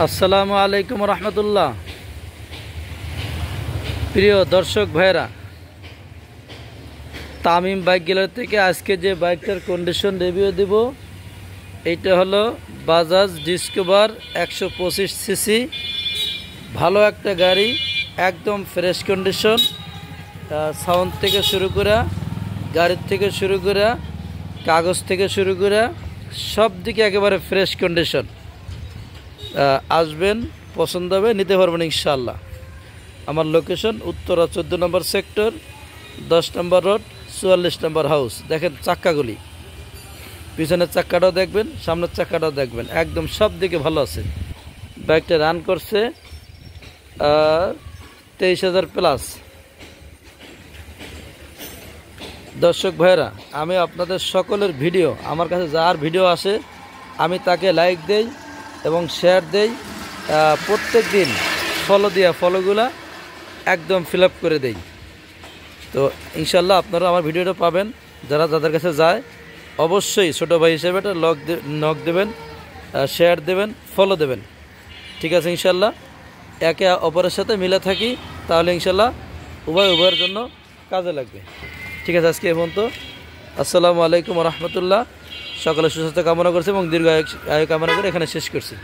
আসসালামু আলাইকুম রহমতুল্লাহ। প্রিয় দর্শক ভাইরা, তামিম বাইক গ্যালারি থেকে আজকে যে বাইকটার কন্ডিশন রিভিউ দিব, এইটা হলো বাজাজ ডিসকভার 125 সিসি। ভালো একটা গাড়ি, একদম ফ্রেশ কন্ডিশন। সাউন্ড থেকে শুরু করে, গাড়ির থেকে শুরু করে, কাগজ থেকে শুরু করে সব দিকে একেবারে ফ্রেশ কন্ডিশন। আসবেন, পছন্দ হবে, নিতে পারবেন ইনশাআল্লাহ। আমার লোকেশন উত্তরা 14 নম্বর সেক্টর, 10 নম্বর রোড, 44 নম্বর হাউস। দেখেন চাক্কাগুলি, পিছনের চাক্কাটাও দেখবেন, সামনের চাক্কাটাও দেখবেন, একদম সব দিকে ভালো আছে। বাইকটা রান করছে 23,000 প্লাস। দর্শক ভাইরা, আমি আপনাদের সকলের ভিডিও, আমার কাছে যার ভিডিও আসে আমি তাকে লাইক দেই এবং শেয়ার দেই। প্রত্যেক দিন ফলোগুলা একদম ফিল আপ করে দেই। তো ইনশাল্লাহ আপনারা আমার ভিডিওটা পাবেন। যাদের কাছে যায় অবশ্যই ছোটো ভাই হিসেবে এটা নক দেবেন, শেয়ার দেবেন, ফলো দেবেন। ঠিক আছে, ইনশাল্লাহ একে অপরের সাথে মিলে থাকি, তাহলে ইনশাল্লাহ উভয়ের জন্য কাজে লাগবে। ঠিক আছে, আজকে এ পর্যন্ত। আসসালামু আলাইকুম রহমতুল্লাহ। সকলে সুস্বাস্থ্য কামনা করছি এবং দীর্ঘ আয়ু কামনা করে এখানে শেষ করছি।